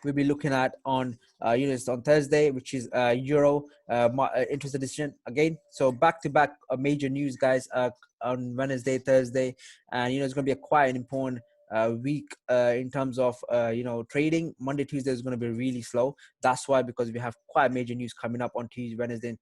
we'll be looking at on it's on Thursday, which is Euro interest decision again. So back to back major news, guys, on Wednesday, Thursday, and it's going to be a quite an important week in terms of trading. Monday, Tuesday is going to be really slow. That's why, because we have quite major news coming up on Tuesday, Wednesday,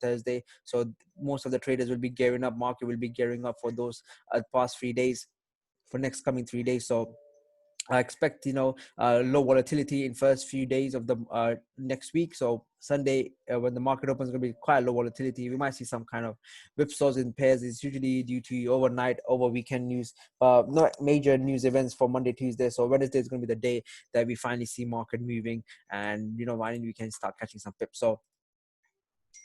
Thursday. So most of the traders will be gearing up. Market will be gearing up for those past 3 days, for next coming 3 days. So I expect low volatility in first few days of the next week. So Sunday, when the market opens, going to be quite low volatility. We might see some kind of whipsaws in pairs. It's usually due to overnight, over weekend news, but not major news events for Monday, Tuesday. So Wednesday is going to be the day that we finally see market moving, and finally we can start catching some pips. So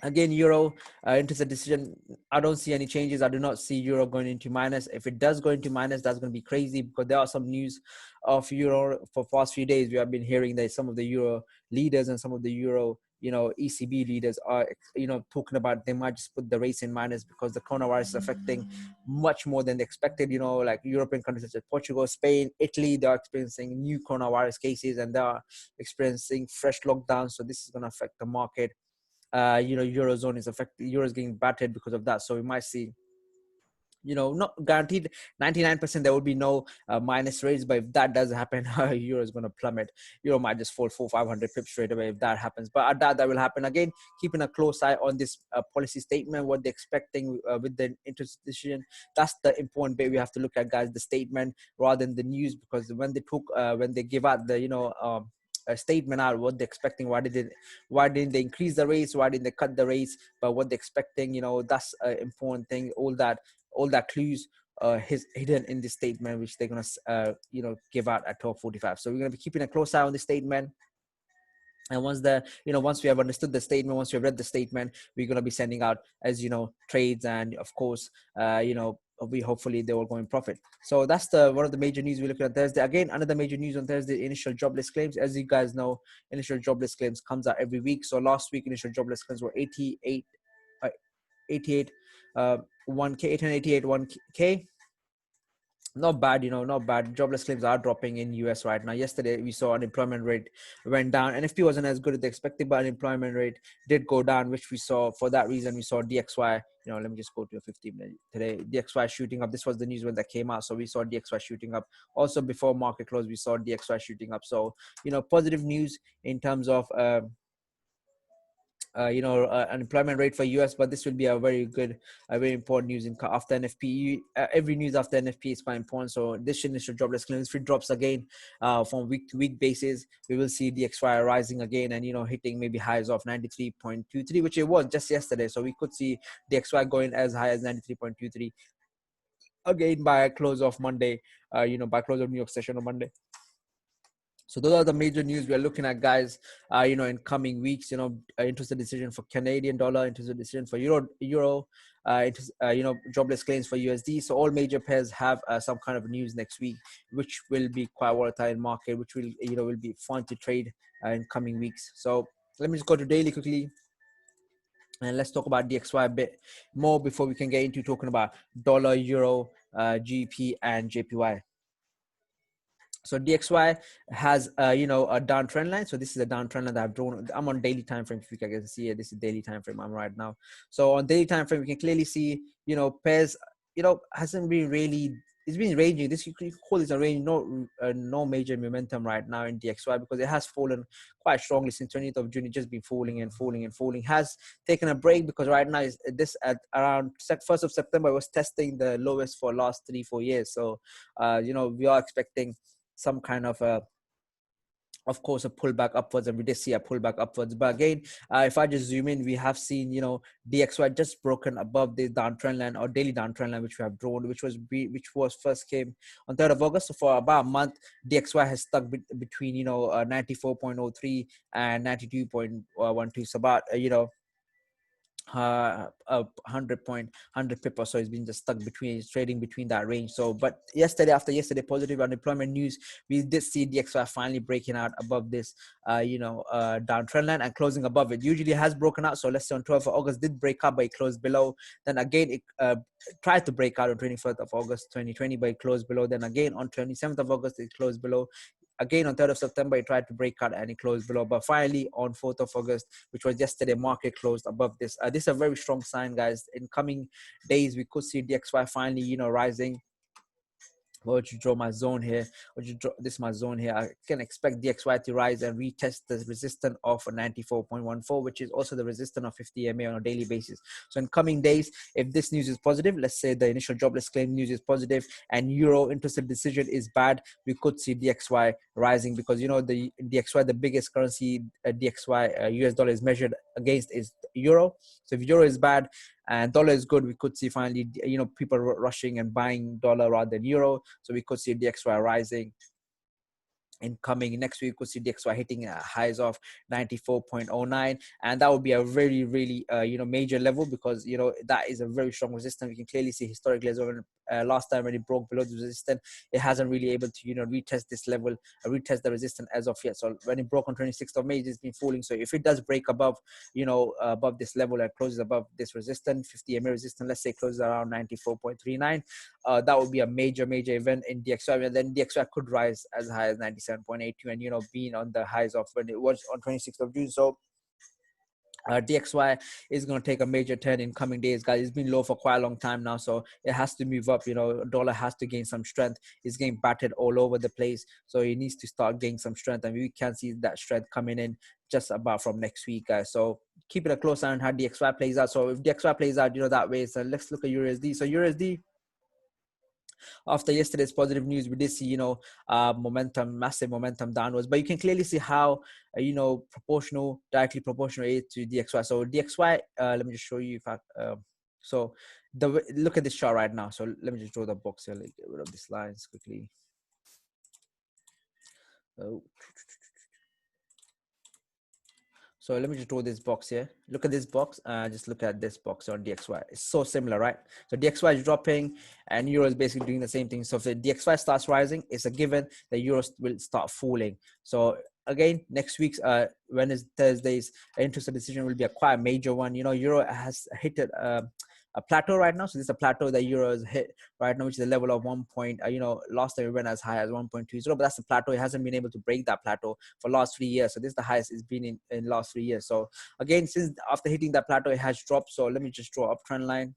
again, Euro into the decision, I don't see any changes. I do not see Euro going into minus. If it does go into minus, that's going to be crazy, because there are some news of Euro for past few days. We have been hearing that some of the Euro leaders and some of the Euro ECB leaders are talking about they might just put the rates in minus, because the coronavirus is affecting much more than they expected. Like European countries such as Portugal, Spain, Italy, they are experiencing new coronavirus cases, and they are experiencing fresh lockdowns. So this is going to affect the market. Eurozone is affected. Euro is getting battered because of that. So we might see, not guaranteed 99% there will be no minus rates, but if that does happen, Euro is going to plummet. Euro might just fall 400-500 pips straight away if that happens. But I doubt that will happen. Again, keeping a close eye on this policy statement, what they're expecting with the interest decision. That's the important bit we have to look at, guys. The statement rather than the news, because when they give out the a statement out what they're expecting, why didn't they increase the rates, why didn't they cut the rates, but what they're expecting, that's an important thing. All that clues hidden in this statement, which they're gonna give out at 12:45. So we're gonna be keeping a close eye on the statement. And once we have understood the statement, once we have read the statement, we're going to be sending out, as trades, and of course we hopefully they will go in profit. So that's one of the major news we're looking at Thursday. Again, another major news on Thursday: initial jobless claims. As you guys know, initial jobless claims comes out every week. So last week initial jobless claims were 88 1k, 888 1k. Not bad, not bad. Jobless claims are dropping in US right now. Yesterday we saw unemployment rate went down. NFP wasn't as good as expected, but unemployment rate did go down, which we saw. For that reason, we saw DXY. Let me just go to a 15-minute today. DXY shooting up. This was the news when that came out, so we saw DXY shooting up. Also before market close, we saw DXY shooting up. So positive news in terms of unemployment rate for US, but this will be a very important news after NFP. Every news after NFP is quite important. So this initial jobless claims, if it drops again from week to week basis, we will see DXY rising again and hitting maybe highs of 93.23, which it was just yesterday. So we could see DXY going as high as 93.23 again by close of Monday. By close of New York session on Monday. So those are the major news we are looking at, guys. In coming weeks, interest decision for Canadian dollar, interest decision for euro, jobless claims for USD. So all major pairs have some kind of news next week, which will be quite volatile in market, which will be fun to trade in coming weeks. So let me just go to daily quickly. And let's talk about DXY a bit more before we can get into talking about dollar, euro, GP, and JPY. So DXY has a downtrend line. So this is a downtrend line that I've drawn. I'm on daily time frame. If you can see it, this is daily time frame I'm right now. So on daily time frame, we can clearly see pairs hasn't been really. It's been ranging. This you can call this a range. No major momentum right now in DXY, because it has fallen quite strongly since 20th of June. It's just been falling and falling and falling. Has taken a break because right now is this at around 1st of September was testing the lowest for last 3-4 years. So we are expecting some kind of course, a pullback upwards, and we did see a pullback upwards. But again, if I just zoom in, we have seen DXY just broken above the downtrend line or daily downtrend line, which we have drawn, which was first came on 3rd of August. So for about a month, DXY has stuck between 94.03 and 92.12. So about 100 pip or so. It's been just stuck trading between that range. So but after yesterday positive unemployment news, we did see DXY finally breaking out above this downtrend line and closing above it. Usually has broken out. So let's say on 12th of August did break up, but it closed below. Then again it tried to break out on 21st of August 2020, but it closed below. Then again on 27th of August it closed below. again on 3rd of September, it tried to break out and it closed below. But finally, on 4th of August, which was yesterday, market closed above this. This is a very strong sign, guys. In coming days, we could see DXY finally, rising. Would you draw my zone here? Would you draw this my zone here? I can expect DXY to rise and retest the resistance of 94.14, which is also the resistance of 50 MA on a daily basis. So in coming days, if this news is positive, let's say the initial jobless claim news is positive and euro interest decision is bad, we could see DXY rising, because the DXY, the biggest currency DXY US dollar is measured against is euro. So if euro is bad and dollar is good, we could see finally people rushing and buying dollar rather than euro. So we could see DXY rising. In coming next week, we could see DXY hitting highs of 94.09, and that would be a very, really major level, because that is a very strong resistance. We can clearly see historically as well. Last time when it broke below the resistance, it hasn't really able to retest this level, retest the resistance as of yet. So when it broke on 26th of May, it's been falling. So if it does break above above this level and closes above this resistance, 50 MA resistance, let's say closes around 94.39, that would be a major event in DXY, and then DXY could rise as high as 97.82, and being on the highs of when it was on 26th of June. So DXY is going to take a major turn in coming days, guys. It's been low for quite a long time now, so it has to move up. Dollar has to gain some strength. It's getting battered all over the place, so it needs to start gaining some strength, and we can see that strength coming in just about from next week, guys. So keeping a close eye on how DXY plays out. So if DXY plays out that way, so let's look at USD. So USD, after yesterday's positive news, we did see momentum, massive momentum downwards, but you can clearly see how directly proportional is to DXY. So DXY, let me just show you if I so look at this chart right now. So let me just draw the box here, like, get rid of these lines quickly. So let me just draw this box here. Look at this box. Just look at this box on DXY. It's so similar, right? So DXY is dropping and euro is basically doing the same thing. So if the DXY starts rising, it's a given that euro will start falling. So again, next week's Wednesday, Thursday's interest decision will be quite a major one. Euro has hit a plateau right now. So this is a plateau that euro has hit right now, which is a level of 1 point. Last time it went as high as 1.20, but that's the plateau. It hasn't been able to break that plateau for last 3 years. So this is the highest it's been in last 3 years. So again, since after hitting that plateau, it has dropped. So let me just draw uptrend line.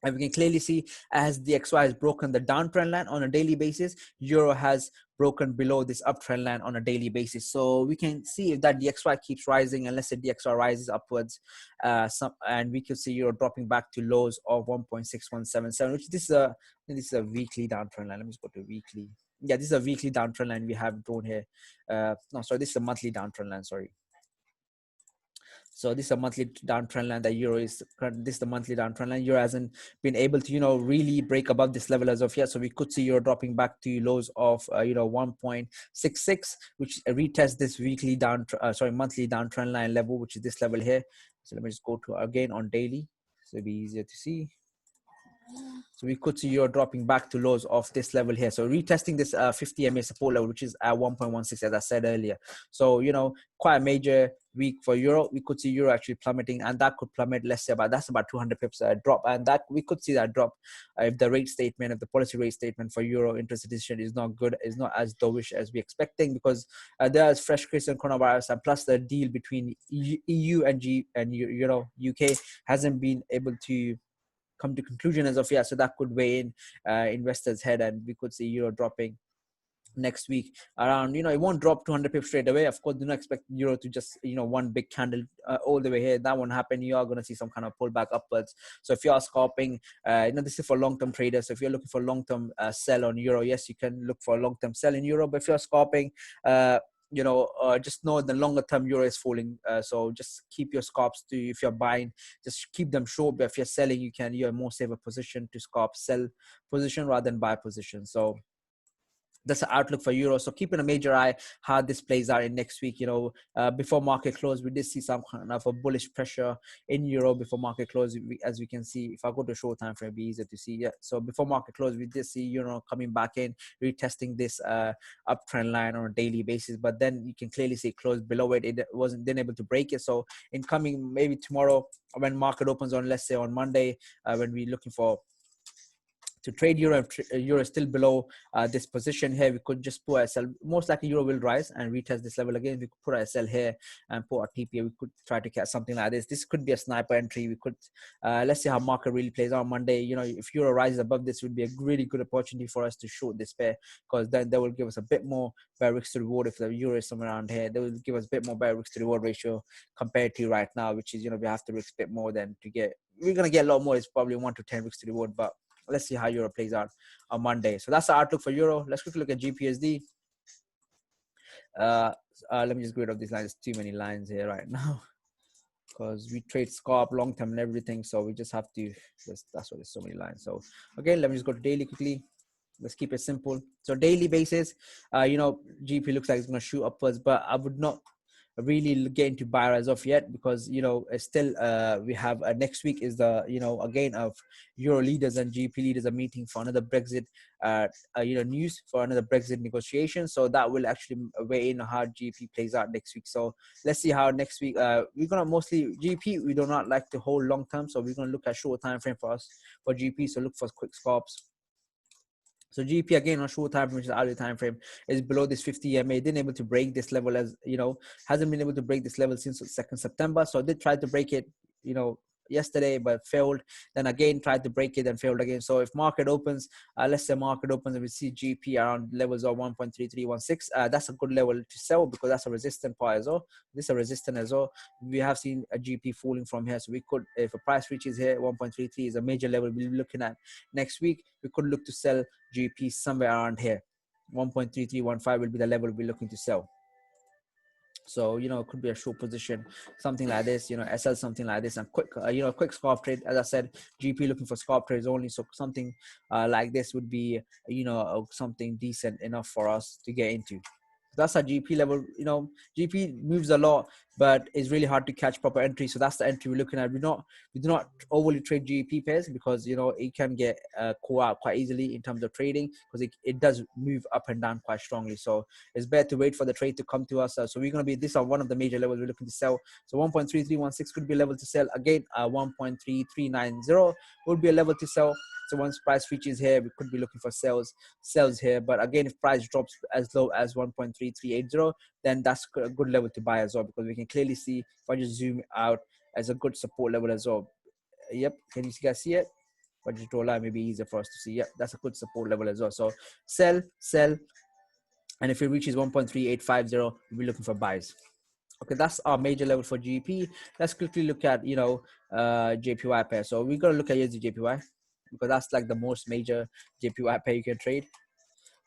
And we can clearly see as DXY has broken the downtrend line on a daily basis, euro has broken below this uptrend line on a daily basis. So we can see if that DXY keeps rising, and let's say DXY rises upwards, and we can see euro dropping back to lows of 1.6177, which this is a weekly downtrend line. Let me just go to weekly. Yeah, this is a weekly downtrend line we have drawn here. No, sorry, this is a monthly downtrend line. Sorry. So this is a monthly downtrend line that euro is. This is the monthly downtrend line. Euro hasn't been able to really break above this level as of yet. So we could see euro dropping back to lows of 1.66, which retest this weekly monthly downtrend line level, which is this level here. So let me just go to again on daily, so it'll be easier to see. So we could see euro dropping back to lows of this level here. So retesting this 50 MA support level, which is at 1.16, as I said earlier. So, quite a major week for euro. We could see euro actually plummeting, and that could plummet, let's say that's about 200 pips drop. And that we could see that drop if the the policy rate statement for euro interest decision is not good, is not as dovish as we're expecting, because there's fresh case on coronavirus, and plus the deal between EU and UK hasn't been able to come to conclusion as of yet. So that could weigh in investors' head, and we could see euro dropping next week around, it won't drop 200 pips straight away. Of course, do not expect euro to just, one big candle all the way here. That won't happen. You are going to see some kind of pullback upwards. So if you are scalping, this is for long-term traders. So if you're looking for long-term sell on euro, yes, you can look for a long-term sell in euro. But if you're scalping, just know the longer term euro is falling. So just keep your scalps if you're buying, just keep them short. But if you're selling, you're more safer position to scalp sell position rather than buy position. So that's the outlook for euro. So keeping a major eye how this plays out in next week. Before market close, we did see some kind of a bullish pressure in euro before market close. As we can see, if I go to short time frame, it'll be easier to see. Yeah. So before market close, we did see euro coming back in, retesting this uptrend line on a daily basis. But then you can clearly see it closed below it. It wasn't then able to break it. So in coming maybe tomorrow when market opens on, let's say on Monday, when we're looking for to trade euro. If euro is still below this position here, we could just put a sell. Most likely euro will rise and retest this level again. We could put a sell here and put a TP. We could try to catch something like this. This could be a sniper entry. We could let's see how market really plays out on Monday. You know, if euro rises above this, would be a really good opportunity for us to short this pair, because then they will give us a bit more better risk to reward. If the euro is somewhere around here, they will give us a bit more better risk to reward ratio compared to right now, which is, you know, we have to risk a bit more than to get. We're gonna get a lot more. It's probably 1 to 10 risk to reward, but let's see how euro plays out on Monday. So that's the outlook for euro. Let's quickly look at GPSD. Let me just get rid of these lines. There's too many lines here right now because we trade scarp long term and everything. So we just have to, that's why there's so many lines. So again, let me just go to daily quickly. Let's keep it simple. So daily basis, you know, GP looks like it's going to shoot upwards, but I would not really get into buyer as of yet, because, you know, it's still we have next week is the, you know, again of euro leaders and GP leaders are meeting for another Brexit you know, news for another Brexit negotiation. So that will actually weigh in how GP plays out next week. So let's see how next week we're gonna mostly GP, we do not like to hold long term, so we're gonna look at short time frame for us for GP. So look for quick scalps. So GP again on short time, which is hourly time frame, is below this 50 EMA. Didn't able to break this level, as you know, hasn't been able to break this level since 2nd September. So I did try to break it, you know, yesterday, but failed. Then again tried to break it and failed again. So if market opens, let's say market opens and we see GP around levels of 1.3316, that's a good level to sell, because that's a resistant part as well. This is a resistant as well. We have seen a GP falling from here, so we could, if a price reaches here, 1.33 is a major level we'll be looking at next week. We could look to sell GP somewhere around here. 1.3315 will be the level we'll be looking to sell. So, you know, it could be a short position, something like this, you know, SL something like this, and quick, you know, quick scalp trade. As I said, GP looking for scalp trades only. So something like this would be, you know, something decent enough for us to get into. That's a GP level. You know, GP moves a lot, but it's really hard to catch proper entry. So that's the entry we're looking at. We do not overly trade GP pairs, because, you know, it can get caught out quite easily in terms of trading, because it does move up and down quite strongly. So it's better to wait for the trade to come to us. So we're going to be, this are one of the major levels we're looking to sell. So 1.3316 could be a level to sell. Again, 1.3390 would be a level to sell. So once price reaches here, we could be looking for sells here. But again, if price drops as low as 1.3380, then that's a good level to buy as well, because we can clearly see, if I just zoom out, as a good support level as well. Yep, can you guys see it? If I just draw a line, maybe easier for us to see. Yep, that's a good support level as well. So sell, and if it reaches 1.3850, we'll be looking for buys. Okay, that's our major level for GP. Let's quickly look at, you know, JPY pair. So we're gonna look at USD JPY, because that's like the most major JPY pair you can trade.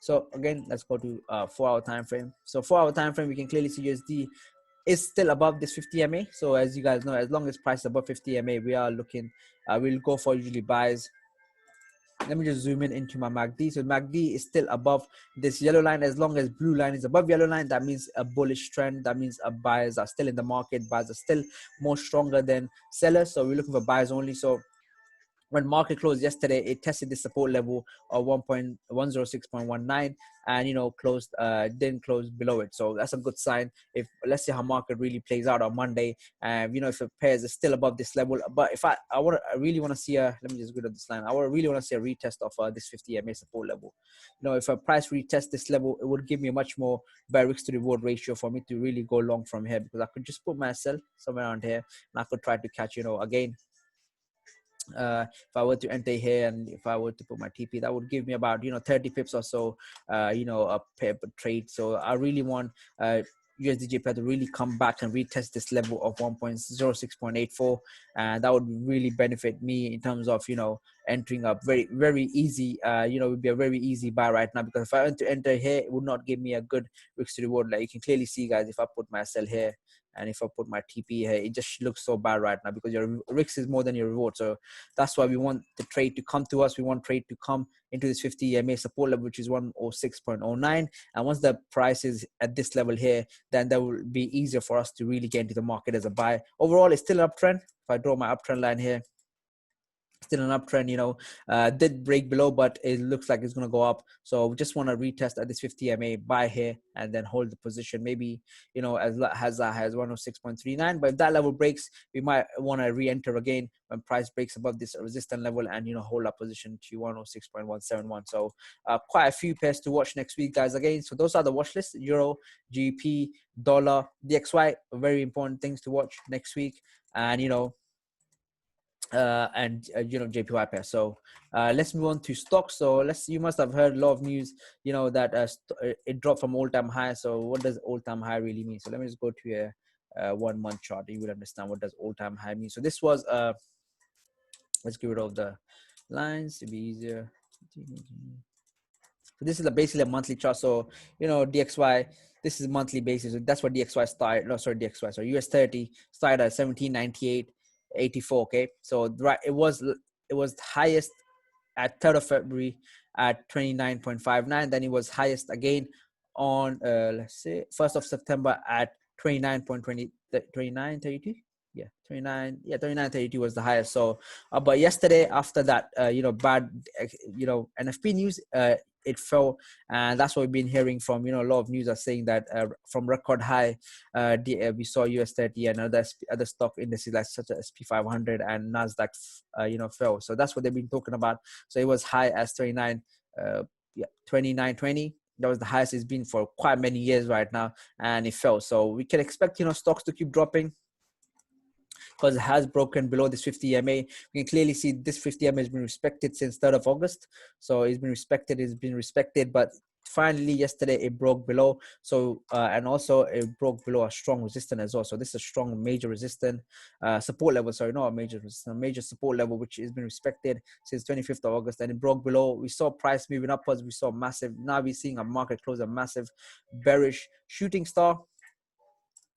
So again, let's go to 4-hour time frame. So 4-hour time frame, we can clearly see USD is still above this 50 MA. So as you guys know, as long as price is above 50 MA, we are looking, we'll go for usually buys. Let me just zoom in into my MACD. So MACD is still above this yellow line. As long as blue line is above yellow line, that means a bullish trend. That means buyers are still in the market. Buyers are still more stronger than sellers. So we're looking for buyers only. So when market closed yesterday, it tested the support level of 1.106.19, and, you know, closed, didn't close below it. So that's a good sign. If, let's see how market really plays out on Monday, and, you know, if the pairs are still above this level. But if I really want to see a, let me just go to this line. I really want to see a retest of this 50 MA support level. You know, if a price retest this level, it would give me a much more better risk to reward ratio for me to really go long from here, because I could just put myself somewhere around here, and I could try to catch, you know, again, if I were to enter here, and if I were to put my TP, that would give me about, you know, 30 pips or so, you know, a pair trade. So I really want USD JPY to really come back and retest this level of 1.06.84, and that would really benefit me in terms of, you know, entering up very easy. You know, it would be a very easy buy right now, because if I went to enter here, it would not give me a good risk to reward. Like you can clearly see, guys, if I put my sell here, and if I put my TP here, it just looks so bad right now, because your risk is more than your reward. So that's why we want the trade to come to us. We want trade to come into this 50 EMA support level, which is 106.09. And once the price is at this level here, then that will be easier for us to really get into the market as a buy. Overall, it's still an uptrend. If I draw my uptrend line here, still an uptrend, did break below, but it looks like it's going to go up. So we just want to retest at this 50 MA, buy here, and then hold the position. Maybe, as high as 106.39. But if that level breaks, we might want to re-enter again when price breaks above this resistance level and, hold our position to 106.171. So quite a few pairs to watch next week, guys. Again, so those are the watch lists: Euro, GP, dollar, DXY, very important things to watch next week. And, JPY pair. So let's move on to stocks. So you must have heard a lot of news, that it dropped from all-time high. So what does all-time high really mean? So let me just go to a 1 month chart. You will understand what does all-time high mean. So this was let's get rid of the lines to be easier. So this is basically a monthly chart. So, DXY, this is monthly basis. So that's what DXY started. No, sorry, DXY. So US 30 started at 1798.84. Okay. So right, it was highest at 3rd of February at 29.59. Then it was highest again on let's say 1st of September at 29.20, 29.32. Yeah, 39.32 was the highest. So but yesterday, after that bad NFP news, it fell, and that's what we've been hearing from a lot of news are saying that from record high, we saw US 30 and other stock indices like such as SP 500 and Nasdaq fell. So that's what they've been talking about. So it was high as 29.20. That was the highest it's been for quite many years right now, and it fell. So we can expect stocks to keep dropping, because it has broken below this 50 EMA. We can clearly see this 50 EMA has been respected since 3rd of August. So it's been respected, but finally yesterday it broke below. So and also it broke below a strong resistance as well. So this is a strong major resistance support level. Sorry, not a major resistance, a major support level, which has been respected since 25th of August, and it broke below. We saw price moving upwards. We saw massive. Now we're seeing a market close a massive bearish shooting star,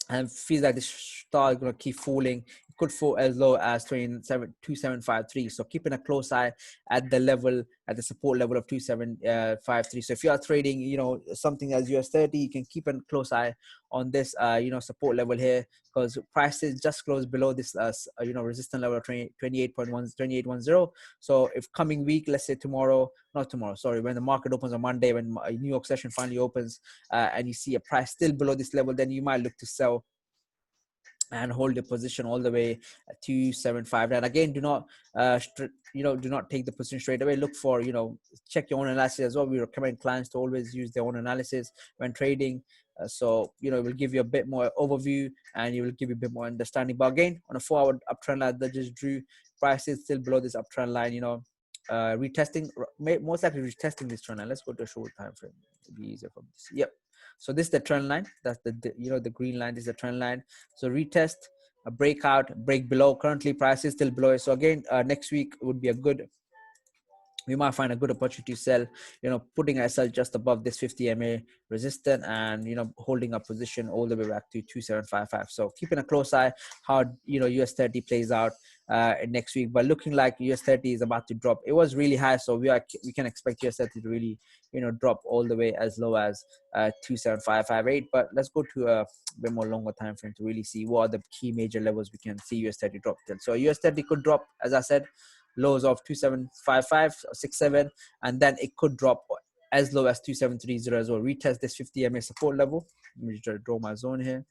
and feels like this star is going to keep falling. It could fall as low as 27.273. So keeping a close eye at the level, at the support level of 27.53. So if you are trading, something as US 30, you can keep a close eye on this, support level here, because prices just closed below this, resistance level of 28.10. So if coming week, let's say not tomorrow, sorry, when the market opens on Monday, when New York session finally opens, and you see a price still below this level, then you might look to sell and hold the position all the way at 275. And again, do not take the position straight away. Look for, check your own analysis as well. We recommend clients to always use their own analysis when trading. So it will give you a bit more overview, and it will give you a bit more understanding. But again, on a 4-hour uptrend line that just drew, prices still below this uptrend line, retesting, most likely retesting this trend line. Let's go to a short time frame to be easier for this. Yep. So this is the trend line. That's the green line. This is the trend line. So retest, a breakout, break below. Currently price is still below it. So again, next week would be we might find a good opportunity to sell, putting ourselves just above this 50 MA resistance, and holding a position all the way back to 2755. So keeping a close eye how US 30 plays out next week, but looking like US 30 is about to drop. It was really high, so we can expect US 30 to really drop all the way as low as 27558. But let's go to a bit more longer time frame to really see what are the key major levels we can see US 30 drop till. So US 30 could drop, as I said, lows of 2755 or 67, and then it could drop as low as 2730 as well. Retest this 50 MA support level. Let me just draw my zone here.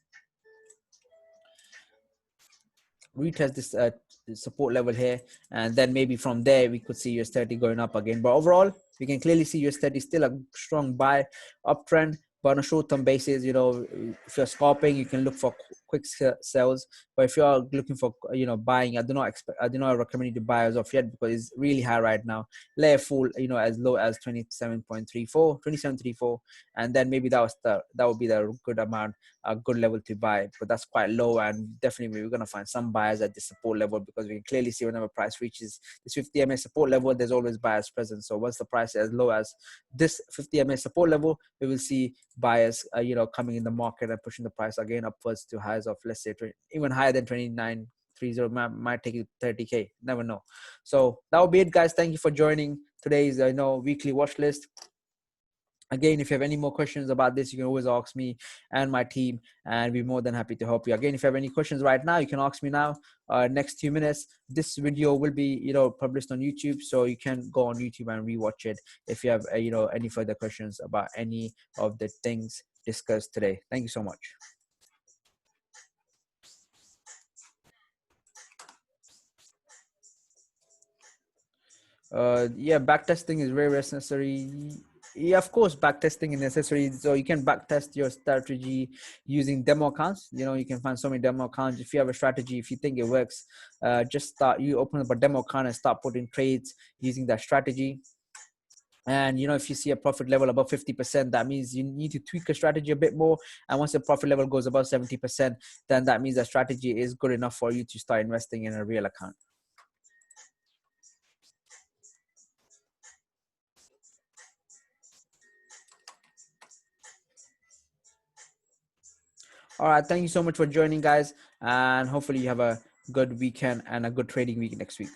Retest this support level here, and then maybe from there we could see US 30 going up again. But overall, we can clearly see US 30 still a strong buy uptrend. But on a short-term basis, if you're scalping, you can look for quick sells. But if you're looking for, buying, I do not recommend you to buy as of yet, because it's really high right now. Let it fall, as low as 27.34, and then maybe that would be the good amount, a good level to buy. But that's quite low, and definitely we're gonna find some buyers at the support level, because we can clearly see whenever price reaches this 50 MA support level, there's always buyers present. So once the price is as low as this 50 MA support level, we will see buyers coming in the market and pushing the price again upwards to highs of, let's say, even higher than 29.30. Might take you 30k, never know. So that will be it, guys. Thank you for joining today's weekly watch list. Again, if you have any more questions about this, you can always ask me and my team, and we're more than happy to help you. Again, if you have any questions right now, you can ask me now. Next 2 minutes, this video will be, published on YouTube, so you can go on YouTube and rewatch it if you have, any further questions about any of the things discussed today. Thank you so much. Yeah, backtesting is very necessary. Yeah, of course, backtesting is necessary. So you can backtest your strategy using demo accounts. You can find so many demo accounts. If you have a strategy, if you think it works, you open up a demo account and start putting trades using that strategy. And if you see a profit level above 50%, that means you need to tweak a strategy a bit more. And once the profit level goes above 70%, then that means the strategy is good enough for you to start investing in a real account. All right, thank you so much for joining, guys, and hopefully you have a good weekend and a good trading week next week.